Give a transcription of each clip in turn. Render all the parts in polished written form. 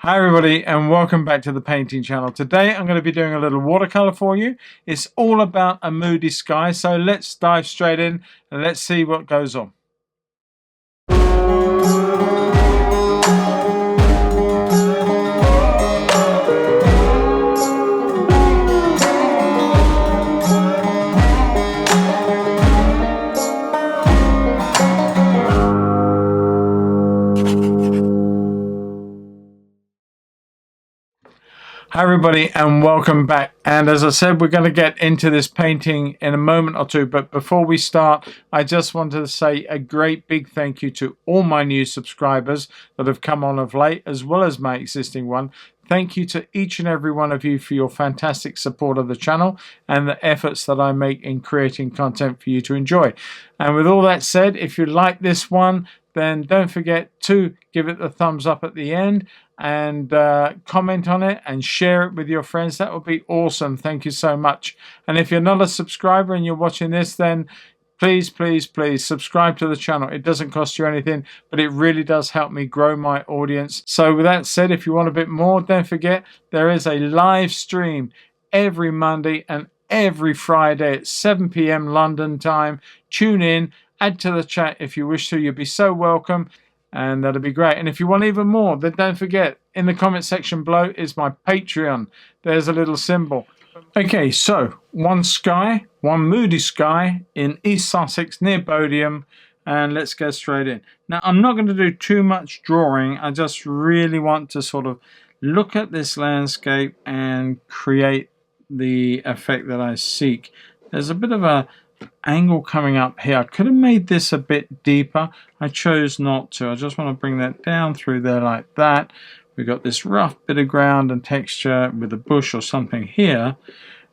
Hi everybody and welcome back to the painting channel. Today I'm going to be doing a little watercolor for you. It's all about a moody sky, so let's dive straight in and let's see what goes on. Hi everybody and welcome back, and as I said, we're going to get into this painting in a moment or two, but before we start I just wanted to say a great big thank you to all my new subscribers that have come on of late, as well as my existing one. Thank you to each and every one of you for your fantastic support of the channel and the efforts that I make in creating content for you to enjoy. And with all that said, if you like this one, then don't forget to give it the thumbs up at the end and comment on it and share it with your friends. That would be awesome. Thank you so much. And if you're not a subscriber and you're watching this, then please subscribe to the channel. It doesn't cost you anything, but it really does help me grow my audience. So with that said, if you want a bit more, don't forget there is a live stream every Monday and every Friday at 7 p.m. London time. Tune in, add to the chat if you wish to. You'll be so welcome, and that'll be great. And if you want even more, then don't forget, in the comment section below is my Patreon. There's a little symbol. Okay, so one moody sky in East Sussex near Bodium, and let's go straight in. Now, I'm not going to do too much drawing. I just really want to sort of look at this landscape and create the effect that I seek. There's a bit of a angle coming up here. I could have made this a bit deeper. I chose not to. I just want to bring that down through there like that. We've got this rough bit of ground and texture with a bush or something here,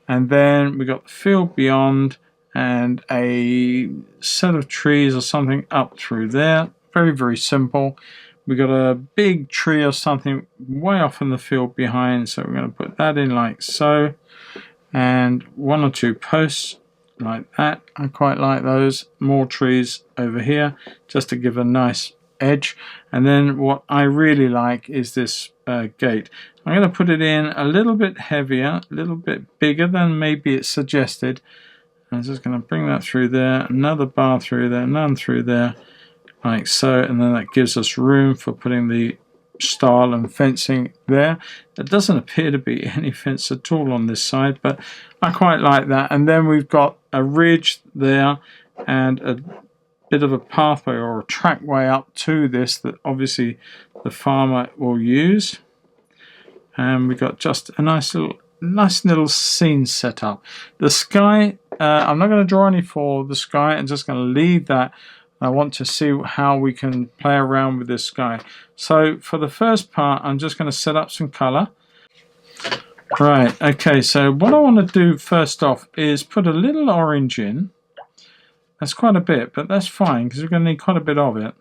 and then we got the field beyond and a set of trees or something up through there. Very simple. We got a big tree or something way off in the field behind, so we're going to put that in like so, and one or two posts like that. I quite like those. More trees over here just to give a nice edge. And then what I really like is this gate. I'm going to put it in a little bit heavier, a little bit bigger than maybe it's suggested. I'm just going to bring that through there, another bar through there, none through there, like so, and then that gives us room for putting the stile and fencing there. There doesn't appear to be any fence at all on this side, but I quite like that. And then we've got a ridge there and a bit of a pathway or a trackway up to this that obviously the farmer will use. And we've got just a nice little scene set up. The sky, I'm not going to draw any for the sky. I'm just going to leave that. I want to see how we can play around with this sky. So for the first part, I'm just going to set up some color. Right, okay, so what I want to do first off is put a little orange in. That's quite a bit, but that's fine because we're going to need quite a bit of it.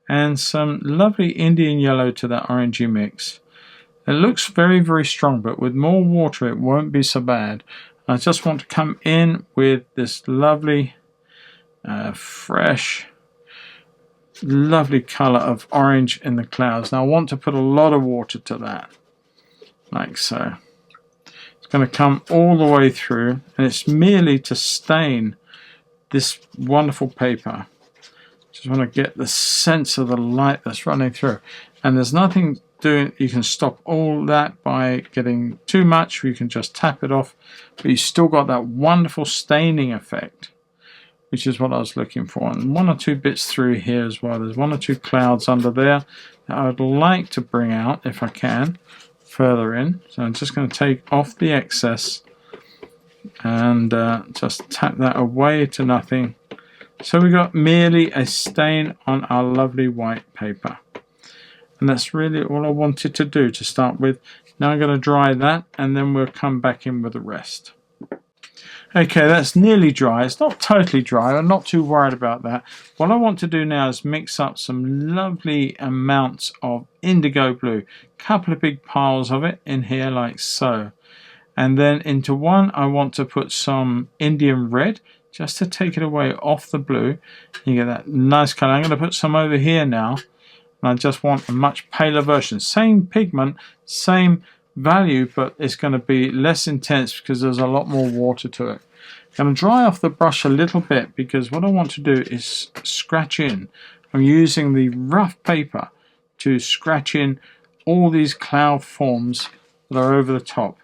And some lovely Indian yellow to that orangey mix. It looks very strong, but with more water it won't be so bad. I just want to come in with this lovely fresh, lovely color of orange in the clouds. Now I want to put a lot of water to that, like so. It's going to come all the way through, and it's merely to stain this wonderful paper. Just want to get the sense of the light that's running through, and there's nothing doing. You can stop all that by getting too much, or you can just tap it off, but you still got that wonderful staining effect, which is what I was looking for. And one or two bits through here as well. There's one or two clouds under there that I would like to bring out if I can further in. So I'm just going to take off the excess and just tap that away to nothing. So we got merely a stain on our lovely white paper. And that's really all I wanted to do to start with. Now I'm going to dry that, and then we'll come back in with the rest. Okay, that's nearly dry. It's not totally dry. I'm not too worried about that. What I want to do now is mix up some lovely amounts of indigo blue. A couple of big piles of it in here like so. And then into one I want to put some Indian red just to take it away off the blue. You get that nice color. I'm going to put some over here now and I just want a much paler version. Same pigment, same value, but it's going to be less intense because there's a lot more water to it. I'm going to dry off the brush a little bit because what I want to do is scratch in. I'm using the rough paper to scratch in all these cloud forms that are over the top,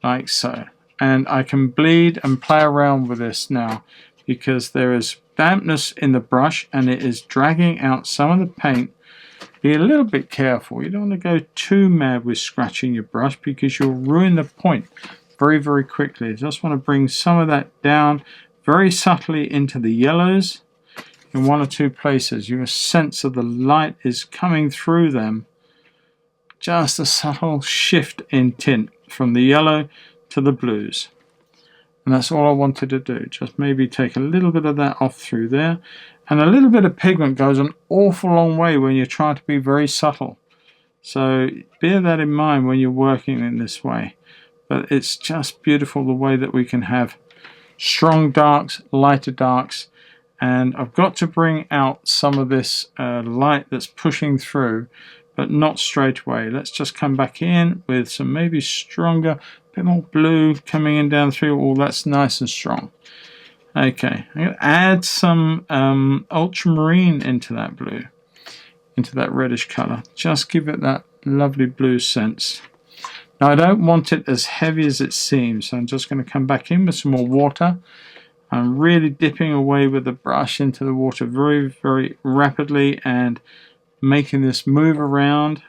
like so. And I can bleed and play around with this now because there is dampness in the brush and it is dragging out some of the paint. Be a little bit careful. You don't want to go too mad with scratching your brush because you'll ruin the point very, very quickly. Just want to bring some of that down very subtly into the yellows in one or two places. Your sense of the light is coming through them. Just a subtle shift in tint from the yellow to the blues. And that's all I wanted to do. Just maybe take a little bit of that off through there. And a little bit of pigment goes an awful long way when you're trying to be very subtle. So bear that in mind when you're working in this way. But it's just beautiful the way that we can have strong darks, lighter darks. And I've got to bring out some of this light that's pushing through, but not straight away. Let's just come back in with some maybe stronger, bit more blue coming in down through. All that's nice and strong. Okay, I'm going to add some ultramarine into that blue, into that reddish color. Just give it that lovely blue sense. Now I don't want it as heavy as it seems, so I'm just going to come back in with some more water. I'm really dipping away with the brush into the water very, very rapidly and making this move around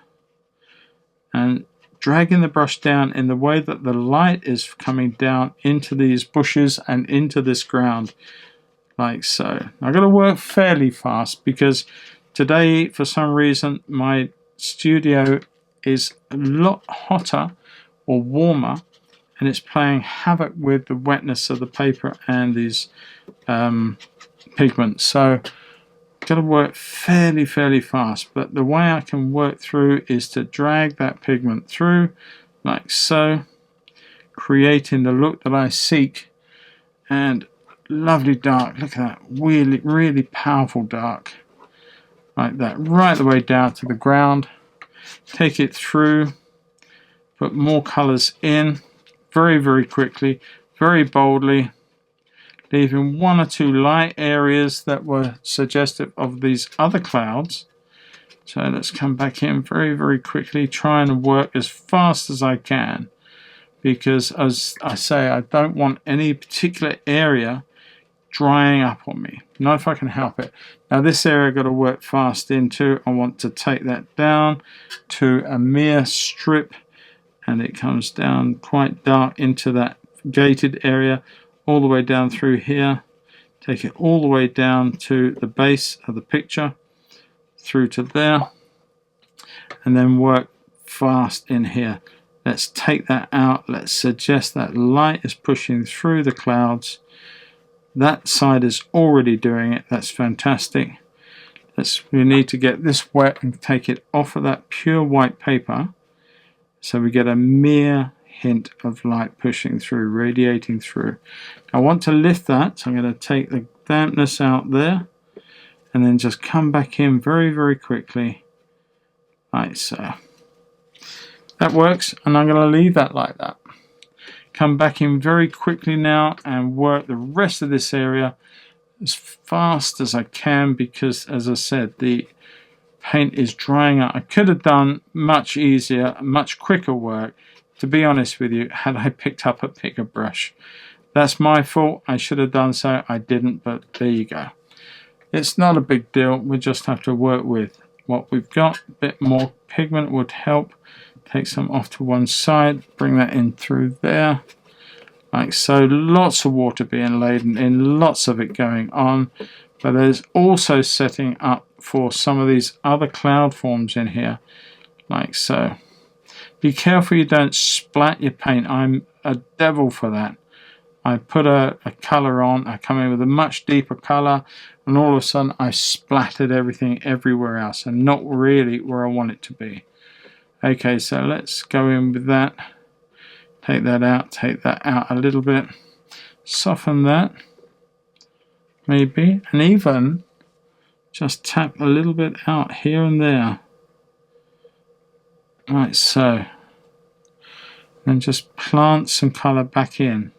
and dragging the brush down in the way that the light is coming down into these bushes and into this ground, like so. I've got to work fairly fast because today, for some reason, my studio is a lot hotter or warmer, and it's playing havoc with the wetness of the paper and these pigments. So got to work fairly fast, but the way I can work through is to drag that pigment through like so, creating the look that I seek. And lovely dark, look at that, really powerful dark, like that, right the way down to the ground. Take it through, put more colors in very quickly, very boldly, leaving one or two light areas that were suggestive of these other clouds. So let's come back in very quickly, trying to work as fast as I can, because as I say, I don't want any particular area drying up on me, not if I can help it. Now this area I've got to work fast into. I want to take that down to a mere strip, and it comes down quite dark into that gated area, all the way down through here. Take it all the way down to the base of the picture, through to there, and then work fast in here. Let's take that out. Let's suggest that light is pushing through the clouds. That side is already doing it. That's fantastic. We need to get this wet and take it off of that pure white paper, so we get a mere hint of light pushing through, radiating through. I want to lift that, so I'm going to take the dampness out there and then just come back in very quickly, like so. That works, and I'm going to leave that like that. Come back in very quickly now and work the rest of this area as fast as I can, because as I said, the paint is drying out. I could have done much easier, much quicker work, to be honest with you, had I picked up a bigger brush. That's my fault. I should have done so. I didn't, but there you go. It's not a big deal. We just have to work with what we've got. A bit more pigment would help. Take some off to one side, bring that in through there, like so. Lots of water being laden in, lots of it going on, but there's also setting up for some of these other cloud forms in here, like so. Be careful you don't splat your paint. I'm a devil for that. I put a color on, I come in with a much deeper color, and all of a sudden I splattered everything everywhere else, and not really where I want it to be. Okay, so let's go in with that. Take that out a little bit. Soften that, maybe, and even just tap a little bit out here and there, like so, and just plant some colour back in.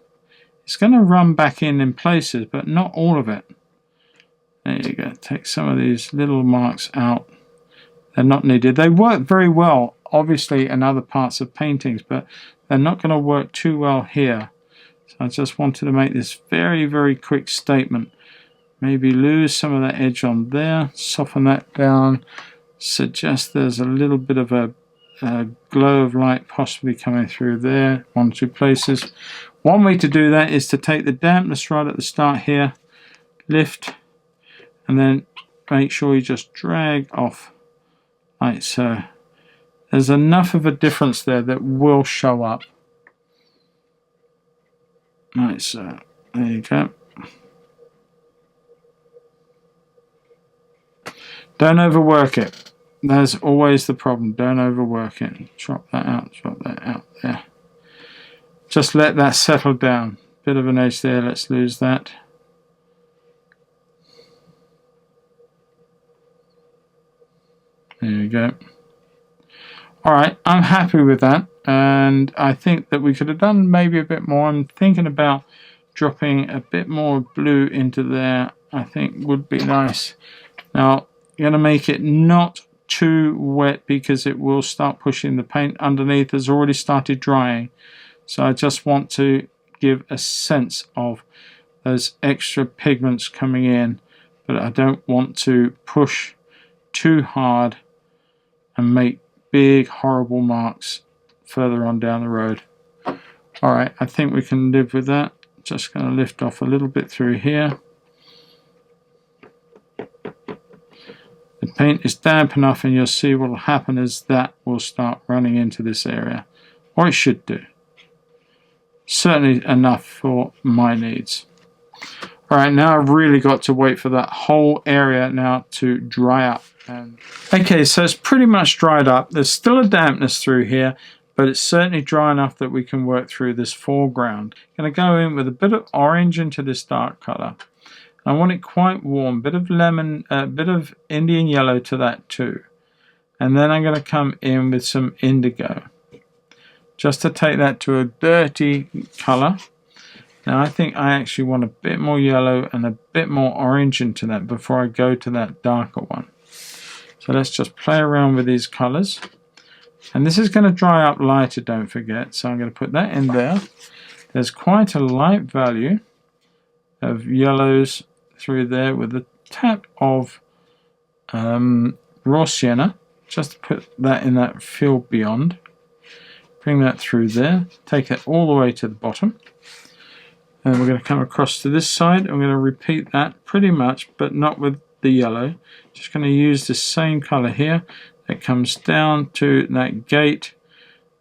It's going to run back in places, but not all of it. There you go. Take some of these little marks out. They're not needed. They work very well, obviously, in other parts of paintings, but they're not going to work too well here. So I just wanted to make this very, very quick statement. Maybe lose some of that edge on there, soften that down, suggest there's a little bit of a glow of light possibly coming through there, 1 or 2 places. One way to do that is to take the dampness right at the start here, lift, and then make sure you just drag off like so. There's enough of a difference there that will show up. Like so. There you go. Don't overwork it. That's always the problem. Don't overwork it. Drop that out there. Just let that settle down. Bit of an edge there. Let's lose that. There you go. Alright, I'm happy with that, and I think that we could have done maybe a bit more. I'm thinking about dropping a bit more blue into there. I think would be nice. Now, I'm going to make it not too wet because it will start pushing the paint underneath. Has already started drying, so I just want to give a sense of those extra pigments coming in, but I don't want to push too hard and make big horrible marks further on down the road. Alright, I think we can live with that. Just going to lift off a little bit through here. The paint is damp enough, and you'll see what will happen is that will start running into this area, or it should do. Certainly enough for my needs. Alright, now I've really got to wait for that whole area now to dry up. Okay, so it's pretty much dried up. There's still a dampness through here, but it's certainly dry enough that we can work through this foreground. I'm going to go in with a bit of orange into this dark colour. I want it quite warm, bit of lemon, a bit of Indian yellow to that too. And then I'm going to come in with some indigo, just to take that to a dirty colour. Now I think I actually want a bit more yellow and a bit more orange into that before I go to that darker one. So let's just play around with these colours. And this is going to dry up lighter, don't forget. So I'm going to put that in there. There's quite a light value of yellows through there with a tap of raw sienna. Just to put that in that field beyond. Bring that through there. Take it all the way to the bottom. And we're going to come across to this side. I'm going to repeat that pretty much, but not with the yellow. Just going to use the same colour here. That comes down to that gate,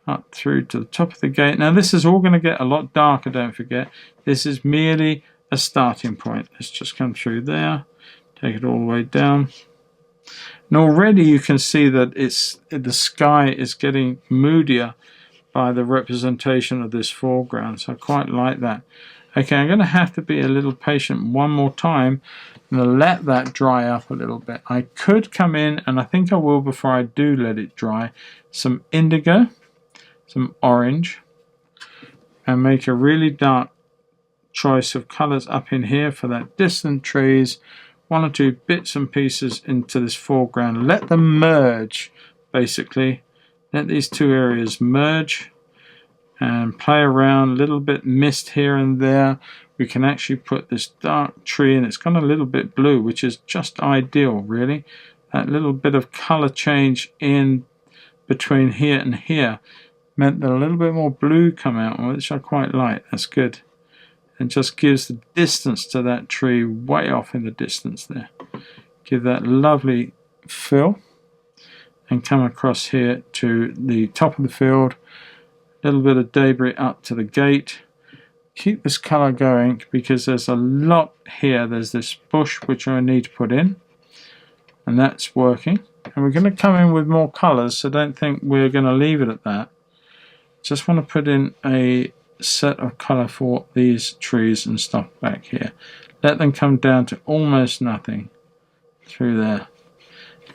up through to the top of the gate. Now this is all going to get a lot darker, don't forget. This is merely a starting point. Let's just come through there, take it all the way down. And already you can see that the sky is getting moodier by the representation of this foreground, so I quite like that. Okay, I'm going to have to be a little patient one more time. I'm going to let that dry up a little bit. I could come in, and I think I will before I do let it dry, some indigo, some orange, and make a really dark choice of colours up in here for that distant trees, 1 or 2 bits and pieces into this foreground. Let them merge, basically. Let these 2 areas merge and play around, a little bit mist here and there. We can actually put this dark tree, and it's got a little bit blue, which is just ideal, really. That little bit of colour change in between here and here meant that a little bit more blue come out, which I quite like. That's good. And just gives the distance to that tree way off in the distance there. Give that lovely fill and come across here to the top of the field. A little bit of debris up to the gate. Keep this colour going because there's a lot here. There's this bush which I need to put in, and that's working. And we're going to come in with more colours, so don't think we're going to leave it at that. Just want to put in a set of colour for these trees and stuff back here. Let them come down to almost nothing. through there.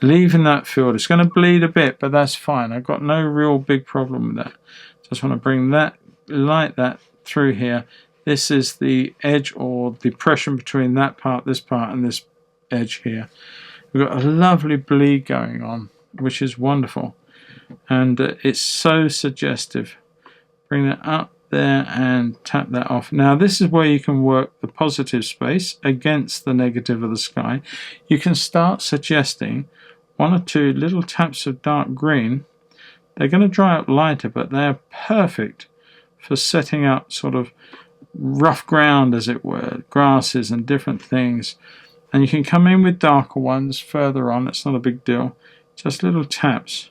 Leaving that field. It's going to bleed a bit, but that's fine. I've got no real big problem with that. Just want to bring that, like that, through here. This is the edge or depression between that part, this part, and this edge here. We've got a lovely bleed going on, which is wonderful. And it's so suggestive. Bring that up there and tap that off. Now this is where you can work the positive space against the negative of the sky. You can start suggesting one or two little taps of dark green. They're going to dry up lighter, but they're perfect for setting up sort of rough ground, as it were, grasses and different things. And you can come in with darker ones further on. It's not a big deal. Just little taps.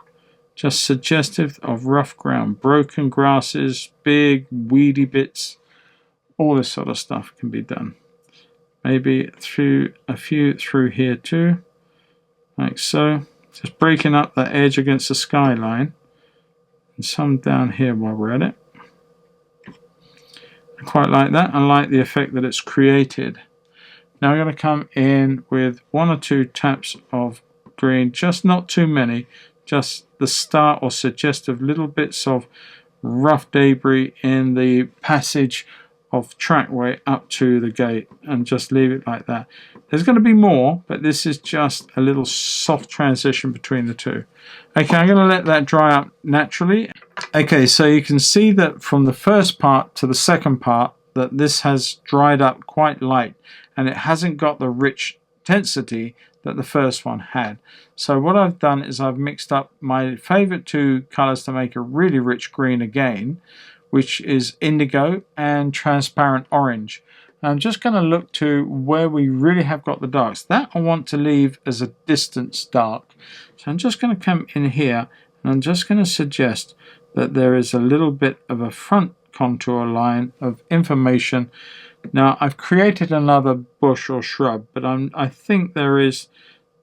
Just suggestive of rough ground, broken grasses, big weedy bits, all this sort of stuff can be done. Maybe through a few through here too, like so. Just breaking up that edge against the skyline, and some down here while we're at it. I quite like that. I like the effect that it's created. Now I'm going to come in with one or two taps of green, just not too many. Just the start or suggestive little bits of rough debris in the passage of trackway up to the gate, and just leave it like that. There's going to be more, but this is just a little soft transition between the two. Okay, I'm going to let that dry up naturally. Okay, so you can see that from the first part to the second part that this has dried up quite light, and it hasn't got the rich intensity that the first one had. So what I've done is I've mixed up my favorite two colors to make a really rich green again, which is indigo and transparent orange. I'm just going to look to where we really have got the darks. That I want to leave as a distance dark. So I'm just going to come in here and I'm just going to suggest that there is a little bit of a front contour line of information. Now I've created another bush or shrub, but I think there is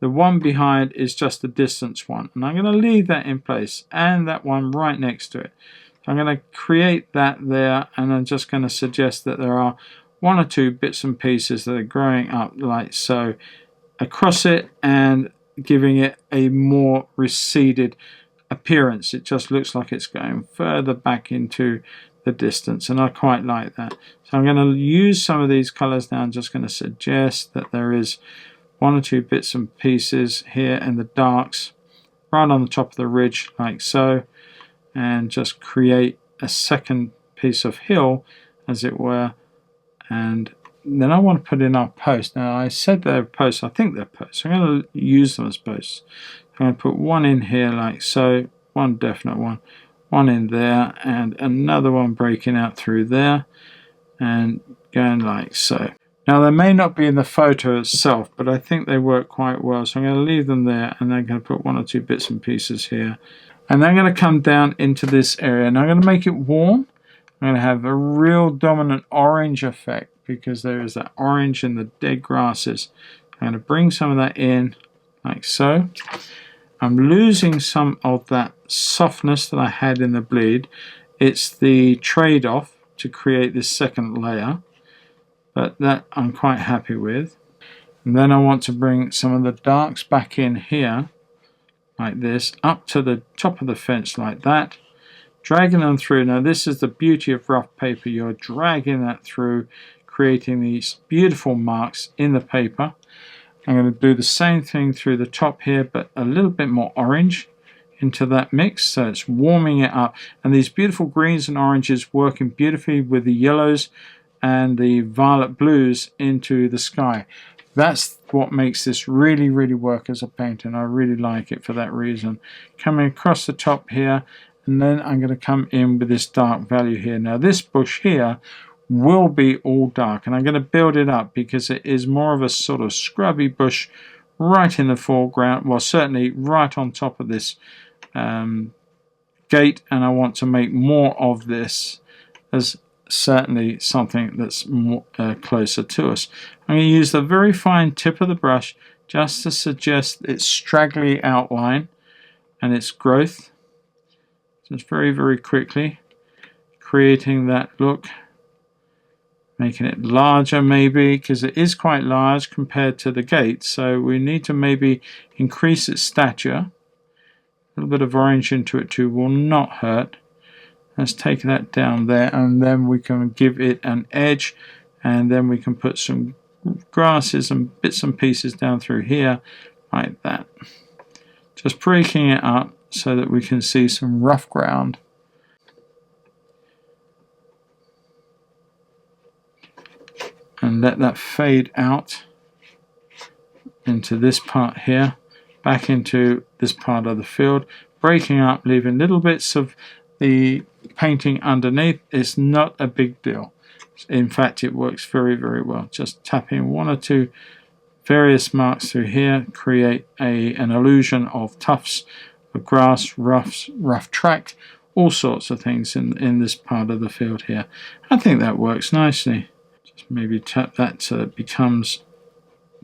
the one behind is just a distance one, and I'm going to leave that in place, and that one right next to it. So I'm going to create that there, and I'm just going to suggest that there are one or two bits and pieces that are growing up like so across it and giving it a more receded appearance. It just looks like it's going further back into the distance, and I quite like that. So I'm going to use some of these colors now. I'm just going to suggest that there is one or two bits and pieces here in the darks right on the top of the ridge like so, and just create a second piece of hill, as it were. And then I want to put in our posts. Now I said they're posts, I think they're posts. I'm going to use them as posts. I'm going to put one in here like so, one definite one in there, and another one breaking out through there and going like so. Now they may not be in the photo itself, but I think they work quite well, so I'm going to leave them there, and then I'm going to put one or two bits and pieces here, and then I'm going to come down into this area, and I'm going to make it warm. I'm going to have a real dominant orange effect because there is that orange in the dead grasses. I'm going to bring some of that in like so. I'm losing some of that softness that I had in the bleed. It's the trade-off to create this second layer, but that I'm quite happy with. And then I want to bring some of the darks back in here like this, up to the top of the fence like that, dragging them through. Now this is the beauty of rough paper. You're dragging that through, creating these beautiful marks in the paper. I'm going to do the same thing through the top here, but a little bit more orange into that mix, so it's warming it up. And these beautiful greens and oranges working beautifully with the yellows and the violet blues into the sky. That's what makes this really, really work as a paint, and I really like it for that reason. Coming across the top here, and then I'm going to come in with this dark value here. Now this bush here will be all dark, and I'm going to build it up because it is more of a sort of scrubby bush right in the foreground, well certainly right on top of this gate, and I want to make more of this as certainly something that's more closer to us. I'm going to use the very fine tip of the brush just to suggest its straggly outline and its growth, just very, very quickly creating that look making it larger maybe, because it is quite large compared to the gate, so we need to maybe increase its stature. A little bit of orange into it too will not hurt. Let's take that down there, and then we can give it an edge, and then we can put some grasses and bits and pieces down through here like that, just breaking it up so that we can see some rough ground. And let that fade out into this part here, back into this part of the field, breaking up, leaving little bits of the painting underneath. It's not a big deal. In fact, it works very, very well. Just tapping one or two various marks through here, create an illusion of tufts of grass, rough track, all sorts of things in this part of the field here. I think that works nicely. Just maybe tap that so it becomes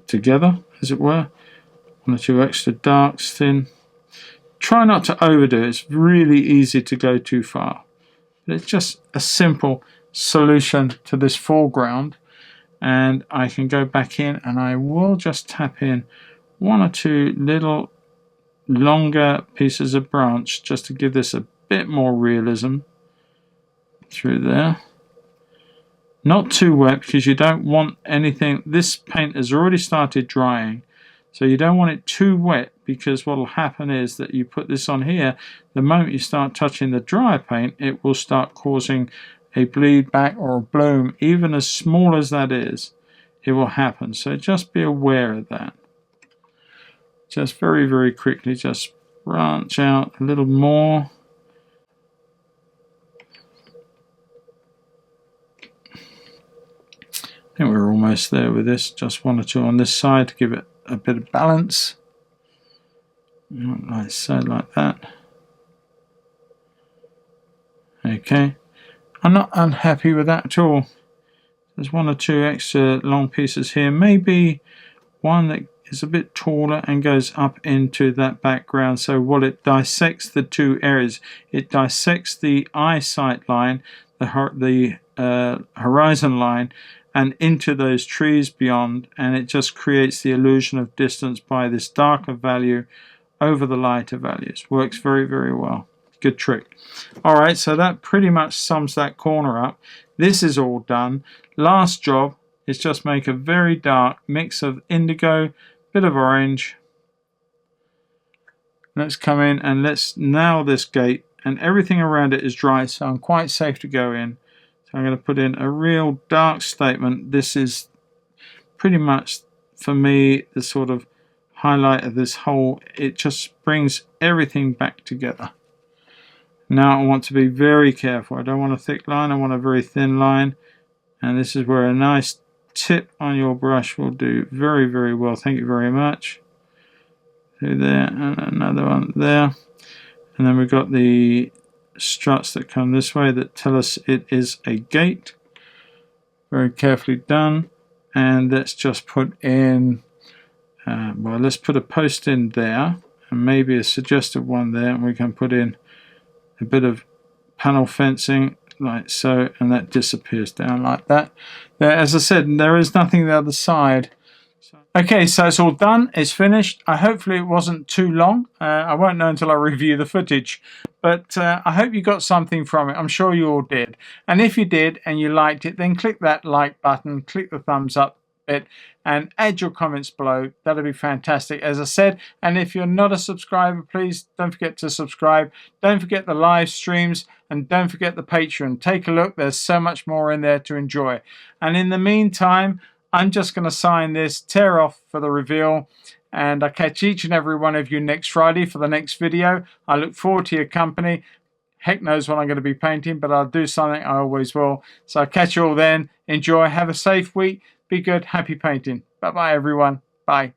together, as it were. One or two extra darks, thin. Try not to overdo it. It's really easy to go too far. But it's just a simple solution to this foreground. And I can go back in and I will just tap in one or two little longer pieces of branch just to give this a bit more realism through there. Not too wet, because you don't want anything. This paint has already started drying, so you don't want it too wet, because what will happen is that you put this on here, the moment you start touching the dry paint, it will start causing a bleed back or a bloom. Even as small as that is, it will happen. So just be aware of that. Just very, very quickly, just branch out a little more. I think we're almost there with this. Just one or two on this side to give it a bit of balance. Like so, like that. Okay. I'm not unhappy with that at all. There's one or two extra long pieces here. Maybe one that is a bit taller and goes up into that background. So while it dissects the two areas, it dissects the eyesight line, the horizon line, and into those trees beyond, and it just creates the illusion of distance by this darker value over the lighter values. Works very, very well. Good trick. Alright, so that pretty much sums that corner up. This is all done. Last job is just make a very dark mix of indigo, bit of orange. Let's come in and let's nail this gate, and everything around it is dry, so I'm quite safe to go in. I'm going to put in a real dark statement. This is pretty much, for me, the sort of highlight of this whole. It just brings everything back together. Now I want to be very careful. I don't want a thick line. I want a very thin line. And this is where a nice tip on your brush will do very, very well. Thank you very much. Through there, and another one there. And then we've got the struts that come this way that tell us it is a gate. Very carefully done. And let's just put in, well, let's put a post in there, and maybe a suggested one there, and we can put in a bit of panel fencing like so, and that disappears down like that. There, as I said, there is nothing the other side. Okay, so it's all done, it's finished. Hopefully it wasn't too long. I won't know until I review the footage, but I hope you got something from it. I'm sure you all did. And if you did and you liked it, then click that like button, click the thumbs up bit, and add your comments below. That'll be fantastic, as I said. And if you're not a subscriber, please don't forget to subscribe. Don't forget the live streams, and don't forget the Patreon. Take a look, there's so much more in there to enjoy. And in the meantime, I'm just going to sign this, tear off for the reveal, and I'll catch each and every one of you next Friday for the next video. I look forward to your company. Heck knows what I'm going to be painting, but I'll do something, I always will. So I'll catch you all then. Enjoy, have a safe week, be good, happy painting. Bye-bye everyone, bye.